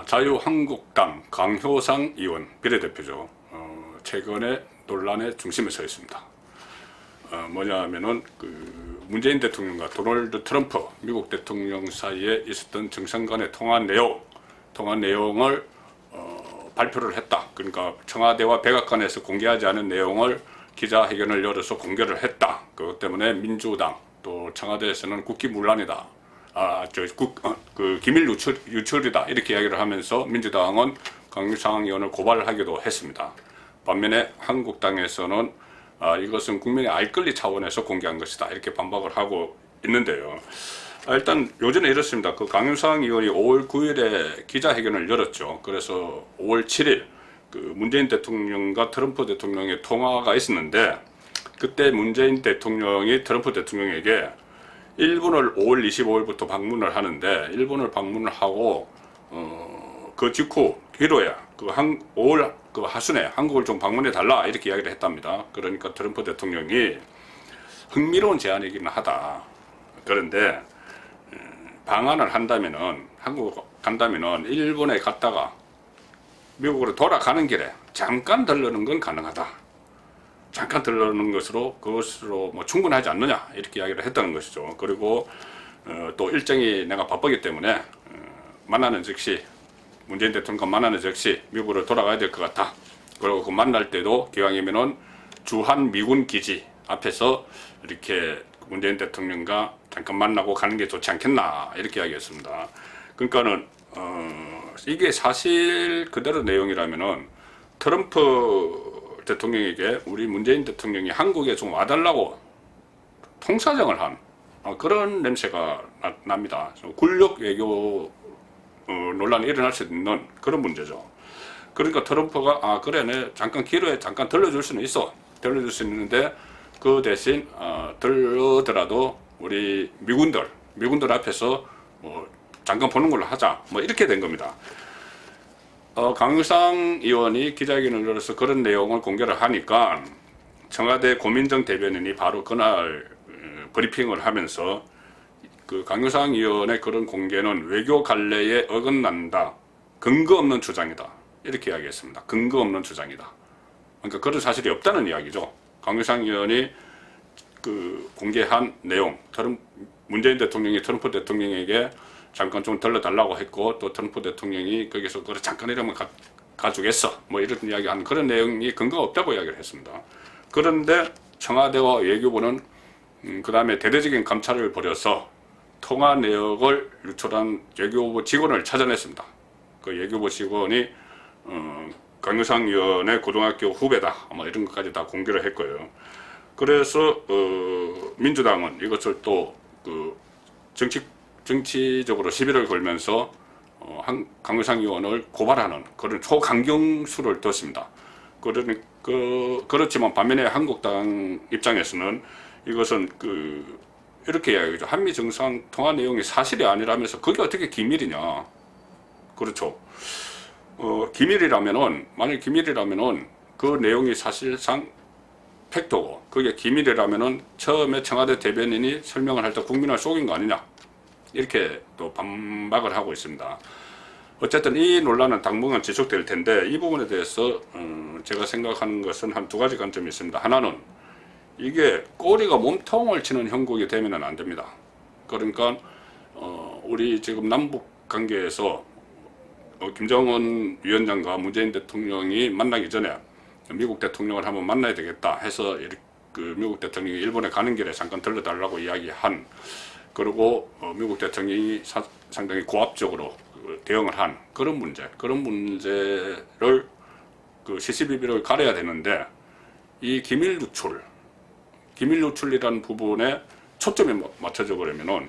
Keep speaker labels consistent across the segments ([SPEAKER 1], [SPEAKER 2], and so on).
[SPEAKER 1] 자유한국당 강효상 의원 비례대표죠. 최근에 논란의 중심에 서 있습니다. 뭐냐면은 문재인 대통령과 도널드 트럼프 미국 대통령 사이에 있었던 정상 간의 통화 내용을 발표를 했다. 그러니까 청와대와 백악관에서 공개하지 않은 내용을 기자회견을 열어서 공개를 했다. 그것 때문에 민주당 또 청와대에서는 국기문란이다. 기밀 유출이다. 이렇게 이야기를 하면서 민주당은 강효상 의원을 고발하기도 했습니다. 반면에 한국당에서는 이것은 국민의 알 권리 차원에서 공개한 것이다. 이렇게 반박을 하고 있는데요. 일단 요즘에 이렇습니다. 강효상 의원이 5월 9일에 기자회견을 열었죠. 그래서 5월 7일 문재인 대통령과 트럼프 대통령의 통화가 있었는데, 그때 문재인 대통령이 트럼프 대통령에게 일본을 5월 25일부터 방문을 하는데, 일본을 방문을 하고 그 직후 기로에 5월 하순에 한국을 좀 방문해 달라 이렇게 이야기를 했답니다. 그러니까 트럼프 대통령이 흥미로운 제안이기는 하다. 그런데 방한을 한다면은, 한국 간다면은 일본에 갔다가 미국으로 돌아가는 길에 잠깐 들르는 건 가능하다. 잠깐 들르는 그것으로 뭐 충분하지 않느냐 이렇게 이야기를 했다는 것이죠. 그리고 또 일정이 내가 바쁘기 때문에 만나는 즉시 문재인 대통령과 만나는 즉시 미국으로 돌아가야 될 것 같다. 그리고 그 만날 때도 기왕이면은 주한 미군 기지 앞에서 이렇게 문재인 대통령과 잠깐 만나고 가는 게 좋지 않겠나 이렇게 이야기했습니다. 그러니까는 이게 사실 그대로 내용이라면은 트럼프 대통령에게 우리 문재인 대통령이 한국에 좀 와달라고 통사정을 한 그런 냄새가 납니다. 굴욕 외교 논란이 일어날 수 있는 그런 문제죠. 그러니까 트럼프가 그래, 내 잠깐 기로에 잠깐 들려줄 수는 있어. 들려줄 수 있는데 그 대신 들르더라도 우리 미군들 앞에서 잠깐 보는 걸로 하자. 뭐 이렇게 된 겁니다. 강효상 의원이 기자회견을 열어서 그런 내용을 공개를 하니까 청와대 고민정 대변인이 바로 그날 브리핑을 하면서 강효상 의원의 그런 공개는 외교 관례에 어긋난다. 근거 없는 주장이다. 이렇게 이야기했습니다. 근거 없는 주장이다. 그러니까 그런 사실이 없다는 이야기죠. 강효상 의원이 공개한 내용, 문재인 대통령이 트럼프 대통령에게 잠깐 좀 들러달라고 했고, 또 트럼프 대통령이 거기서 그래 잠깐 이러면 가주겠어 뭐 이런 이야기하는 그런 내용이 근거가 없다고 이야기를 했습니다. 그런데 청와대와 외교부는 그 다음에 대대적인 감찰을 벌여서 통화 내역을 유출한 외교부 직원을 찾아냈습니다. 그 외교부 직원이 강효상 의원의 고등학교 후배다 뭐 이런 것까지 다 공개를 했고요. 그래서 민주당은 이것을 또 정치적으로 시비를 걸면서 강효상 의원을 고발하는 그런 초강경수를 뒀습니다. 그렇지만 반면에 한국당 입장에서는 이것은 이렇게 이야기하죠. 한미 정상 통화 내용이 사실이 아니라면서 그게 어떻게 기밀이냐. 그렇죠. 만약 기밀이라면은 그 내용이 사실상 팩트고 그게 기밀이라면은 처음에 청와대 대변인이 설명을 할 때 국민을 속인 거 아니냐. 이렇게 또 반박을 하고 있습니다. 어쨌든 이 논란은 당분간 지속될 텐데, 이 부분에 대해서 제가 생각하는 것은 한 두 가지 관점이 있습니다. 하나는 이게 꼬리가 몸통을 치는 형국이 되면은 안 됩니다. 그러니까 우리 지금 남북 관계에서 김정은 위원장과 문재인 대통령이 만나기 전에 미국 대통령을 한번 만나야 되겠다 해서 미국 대통령이 일본에 가는 길에 잠깐 들러달라고 이야기한, 그리고 미국 대통령이 상당히 고압적으로 대응을 한 그런 문제를 시시비비를 가려야 되는데, 이 기밀 유출이라는 부분에 초점이 맞춰져 버리면은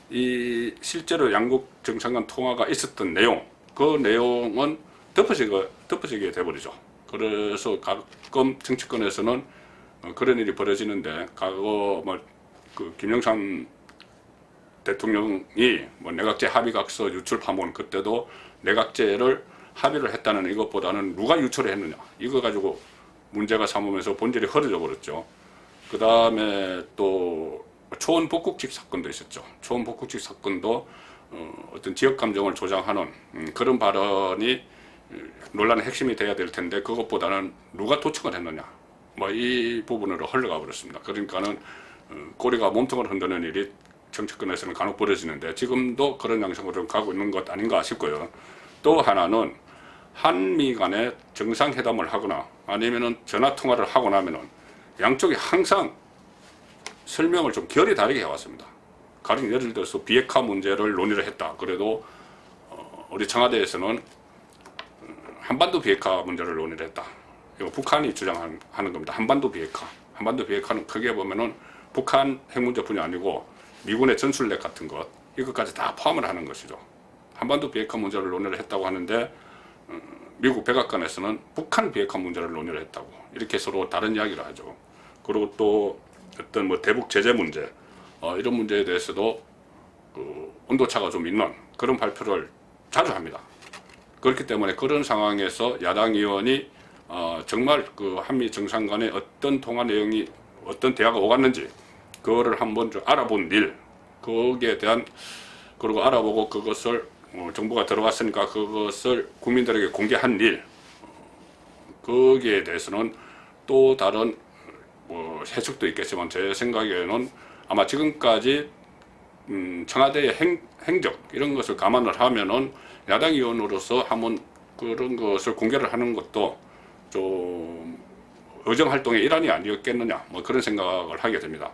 [SPEAKER 1] 이 실제로 양국 정상 간 통화가 있었던 내용, 그 내용은 덮어지게 돼버리죠. 그래서 가끔 정치권에서는 그런 일이 벌어지는데, 과거 김영삼 대통령이 내각제 합의각서 유출 파문, 그때도 내각제를 합의를 했다는 이것보다는 누가 유출을 했느냐 이거 가지고 문제가 삼으면서 본질이 흐려져 버렸죠. 그 다음에 또 초원 복국직 사건도 있었죠. 초원 복국직 사건도 어떤 지역 감정을 조장하는 그런 발언이 논란의 핵심이 돼야 될 텐데 그것보다는 누가 도청을 했느냐 뭐 이 부분으로 흘러가 버렸습니다. 그러니까는 꼬리가 몸통을 흔드는 일이 정치권에서는 간혹 벌어지는데 지금도 그런 양상으로 가고 있는 것 아닌가 싶고요. 또 하나는 한미 간에 정상회담을 하거나 아니면은 전화 통화를 하고 나면은 양쪽이 항상 설명을 좀 결이 다르게 해왔습니다. 가령 예를 들어서 비핵화 문제를 논의를 했다. 그래도 우리 청와대에서는 한반도 비핵화 문제를 논의를 했다. 이거 북한이 주장하는 겁니다. 한반도 비핵화. 한반도 비핵화는 크게 보면은 북한 핵 문제뿐이 아니고 미군의 전술핵 같은 것 이것까지 다 포함을 하는 것이죠. 한반도 비핵화 문제를 논의를 했다고 하는데 미국 백악관에서는 북한 비핵화 문제를 논의를 했다고 이렇게 서로 다른 이야기를 하죠. 그리고 또 어떤 뭐 대북 제재 문제 이런 문제에 대해서도 온도차가 좀 있는 그런 발표를 자주 합니다. 그렇기 때문에 그런 상황에서 야당 의원이 정말 그 한미 정상 간의 어떤 통화 내용이 어떤 대화가 오갔는지 그거를 한번 좀 알아본 일 거기에 대한 그리고 알아보고 그것을 정부가 들어갔으니까 그것을 국민들에게 공개한 일 거기에 대해서는 또 다른 뭐 해석도 있겠지만 제 생각에는 아마 지금까지 청와대의 행적 이런 것을 감안을 하면은 야당 의원으로서 한번 그런 것을 공개를 하는 것도 좀 의정 활동의 일환이 아니었겠느냐 뭐 그런 생각을 하게 됩니다.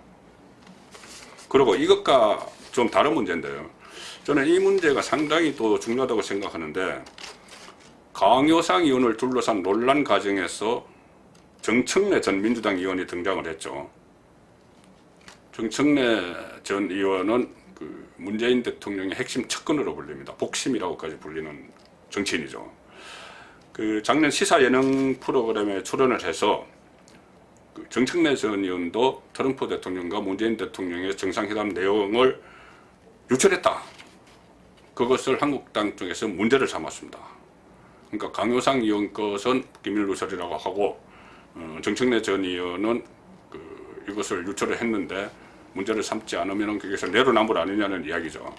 [SPEAKER 1] 그리고 이것과 좀 다른 문제인데요. 저는 이 문제가 상당히 또 중요하다고 생각하는데 강효상 의원을 둘러싼 논란 과정에서 정청래 전 민주당 의원이 등장을 했죠. 정청래 전 의원은 그 문재인 대통령의 핵심 측근으로 불립니다. 복심이라고까지 불리는 정치인이죠. 그 작년 시사 예능 프로그램에 출연을 해서 그 정청래 전 의원도 트럼프 대통령과 문재인 대통령의 정상회담 내용을 유출했다. 그것을 한국당 쪽에서 문제를 삼았습니다. 그러니까 강효상 의원 것은 기밀 누설이라고 하고 정청래 전 의원은 이것을 유출을 했는데 문제를 삼지 않으면 그것을 내로남불 아니냐는 이야기죠.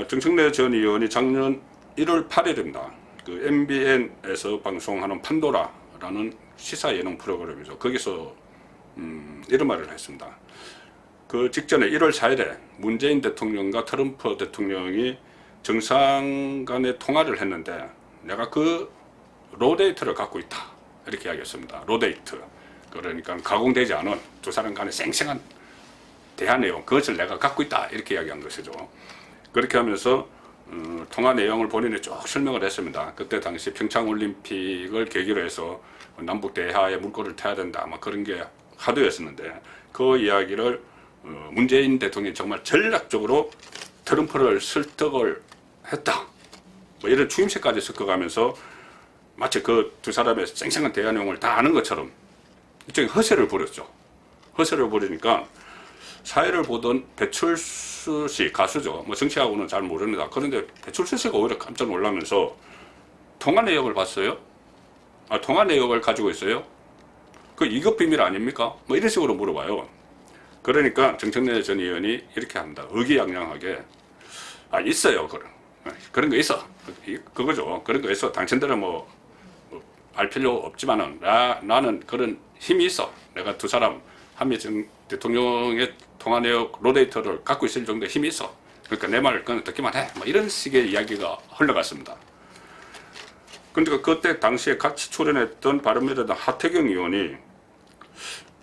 [SPEAKER 1] 정청래 전 의원이 작년 1월 8일입니다. 그 MBN에서 방송하는 판도라라는 시사 예능 프로그램이죠. 거기서 이런 말을 했습니다. 그 직전에 1월 4일에 문재인 대통령과 트럼프 대통령이 정상 간의 통화를 했는데 내가 그 로데이트를 갖고 있다. 이렇게 이야기했습니다. 로데이트. 그러니까 가공되지 않은 두 사람 간의 생생한 대화 내용, 그것을 내가 갖고 있다. 이렇게 이야기한 것이죠. 그렇게 하면서 통화 내용을 본인이 쭉 설명을 했습니다. 그때 당시 평창올림픽을 계기로 해서 남북 대화에 물꼬를 타야 된다. 막 그런 게 하도였었는데 그 이야기를 문재인 대통령이 정말 전략적으로 트럼프를 설득을 했다. 뭐 이런 추임새까지 섞어가면서 마치 그 두 사람의 생생한 대화 내용을 다 아는 것처럼 일종의 허세를 부렸죠. 허세를 부리니까 사회를 보던 배철수 씨, 가수죠. 뭐 정치하고는 잘 모릅니다. 그런데 배철수 씨가 오히려 깜짝 놀라면서 통화 내역을 봤어요? 통화 내역을 가지고 있어요? 그 이것 비밀 아닙니까? 뭐 이런 식으로 물어봐요. 그러니까 정청래 전 의원이 이렇게 합니다. 의기양양하게 있어요. 그런 거 있어. 그거죠. 그런 거 있어. 당신들은 뭐 알 필요 없지만은 나는 그런 힘이 있어. 내가 두 사람 한미 대통령의 통화 내역 로데이터를 갖고 있을 정도의 힘이 있어. 그러니까 내 말을 그냥 듣기만 해. 뭐 이런 식의 이야기가 흘러갔습니다. 그러니까 그때 당시에 같이 출연했던 바른미래당 하태경 의원이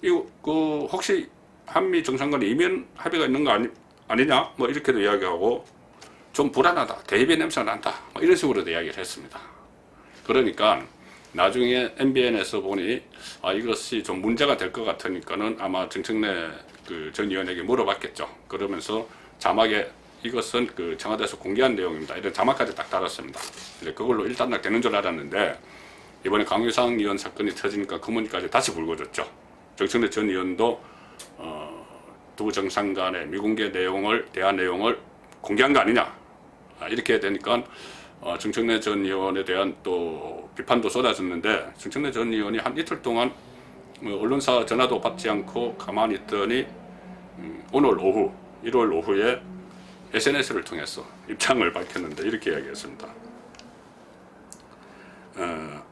[SPEAKER 1] 이거 혹시 한미 정상간에 이면 합의가 있는 거 아니냐? 뭐 이렇게도 이야기하고 좀 불안하다. 대입의 냄새가 난다. 뭐 이런 식으로도 이야기를 했습니다. 그러니까 나중에 MBN에서 보니 이것이 좀 문제가 될 것 같으니까는 아마 정청래 그 전 의원에게 물어봤겠죠. 그러면서 자막에 이것은 그 청와대에서 공개한 내용입니다. 이런 자막까지 딱 달았습니다. 그걸로 일단락 되는 줄 알았는데 이번에 강효상 의원 사건이 터지니까 그 문제까지 다시 불거졌죠. 정청래 전 의원도 두 정상 간의 미공개 내용을 대화 내용을 공개한 거 아니냐 이렇게 되니까 정청래 전 의원에 대한 또 비판도 쏟아졌는데 정청래 전 의원이 한 이틀 동안 언론사 전화도 받지 않고 가만히 있더니 오늘 오후 1월 오후에 SNS를 통해서 입장을 밝혔는데 이렇게 이야기했습니다.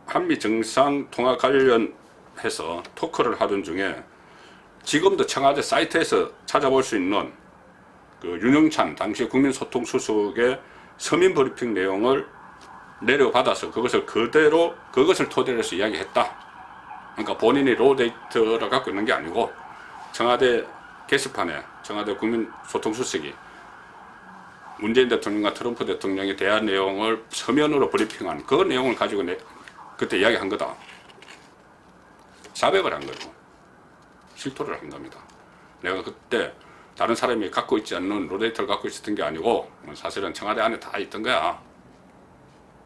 [SPEAKER 1] 한미 정상통화 관련해서 토크를 하던 중에 지금도 청와대 사이트에서 찾아볼 수 있는 그 윤영찬 당시 국민소통수석의 서민 브리핑 내용을 내려받아서 그것을 토대로 해서 이야기했다. 그러니까 본인이 로데이터를 갖고 있는 게 아니고 청와대 게시판에 청와대 국민소통수석이 문재인 대통령과 트럼프 대통령의 대화 내용을 서면으로 브리핑한 그 내용을 가지고 그때 이야기한 거다. 자백을 한 거죠. 실토를 한 겁니다. 내가 그때 다른 사람이 갖고 있지 않는 로데이터를 갖고 있었던 게 아니고 사실은 청와대 안에 다 있던 거야.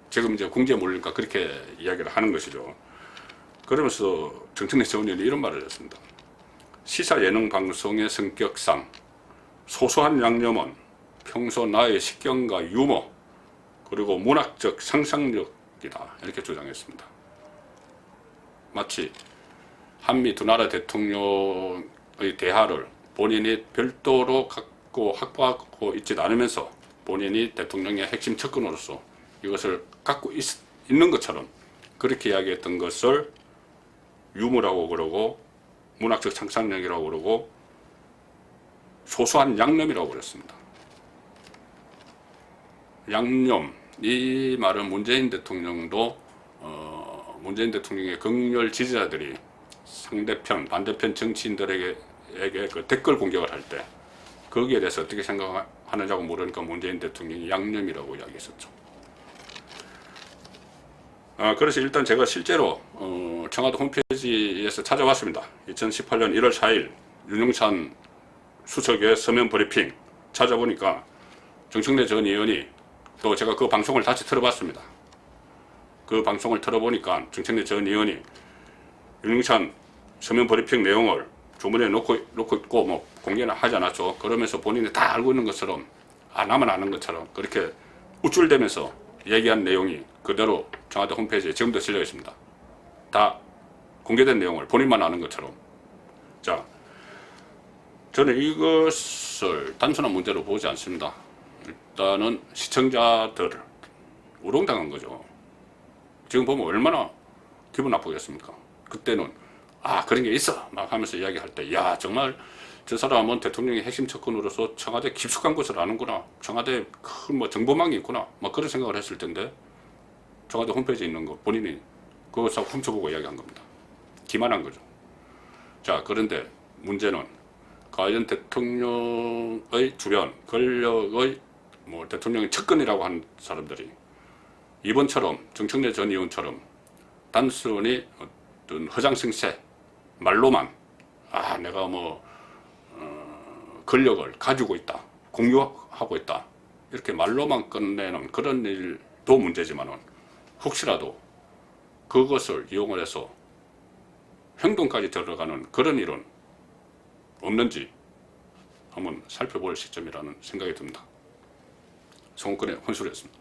[SPEAKER 1] 지금 이제 공지에 몰리니까 그렇게 이야기를 하는 것이죠. 그러면서 정청래 전 의원이 이런 말을 했습니다. 시사 예능 방송의 성격상 소소한 양념은 평소 나의 식견과 유머 그리고 문학적 상상력이다. 이렇게 주장했습니다. 마치 한미 두 나라 대통령의 대화를 본인이 별도로 갖고 확보하고 있지 않으면서 본인이 대통령의 핵심 측근으로서 이것을 갖고 있는 것처럼 그렇게 이야기했던 것을 유머라고 그러고 문학적 상상력이라고 그러고 소소한 양념이라고 그랬습니다. 양념, 이 말은 문재인 대통령도 문재인 대통령의 극렬 지지자들이 상대편, 반대편 정치인들에게 그 댓글 공격을 할 때 거기에 대해서 어떻게 생각하느냐고 물으니까 문재인 대통령이 양념이라고 이야기했었죠. 그래서 일단 제가 실제로 청와대 홈페이지에서 찾아봤습니다. 2018년 1월 4일 윤영찬 수석의 서면 브리핑 찾아보니까 정청래 전 의원이 또 제가 그 방송을 다시 틀어봤습니다. 그 방송을 틀어보니까 정청래 전 의원이 윤영찬 서면 브리핑 내용을 주문에 놓고 있고 뭐 공개는 하지 않았죠. 그러면서 본인이 다 알고 있는 것처럼 나만 아는 것처럼 그렇게 우쭐대면서 얘기한 내용이 그대로 청와대 홈페이지에 지금도 실려 있습니다. 다 공개된 내용을 본인만 아는 것처럼. 자, 저는 이것을 단순한 문제로 보지 않습니다. 일단은 시청자들을 우롱당한 거죠. 지금 보면 얼마나 기분 나쁘겠습니까? 그때는 그런 게 있어 막 하면서 이야기할 때 야 정말 저 사람은 대통령의 핵심 측근으로서 청와대 깊숙한 것을 아는구나, 청와대 큰 뭐 정보망이 있구나 막 그런 생각을 했을 텐데 청와대 홈페이지에 있는 거 본인이 그것을 훔쳐보고 이야기한 겁니다. 기만한 거죠. 자, 그런데 문제는 과연 대통령의 주변 권력의 뭐 대통령의 측근이라고 하는 사람들이 이번처럼 정청래 전 의원처럼 단순히 어떤 허장성세 말로만 내가 뭐 권력을 가지고 있다, 공유하고 있다 이렇게 말로만 끝내는 그런 일도 문제지만은 혹시라도 그것을 이용을 해서 행동까지 들어가는 그런 일은 없는지 한번 살펴볼 시점이라는 생각이 듭니다. 송은근의 혼술이었습니다.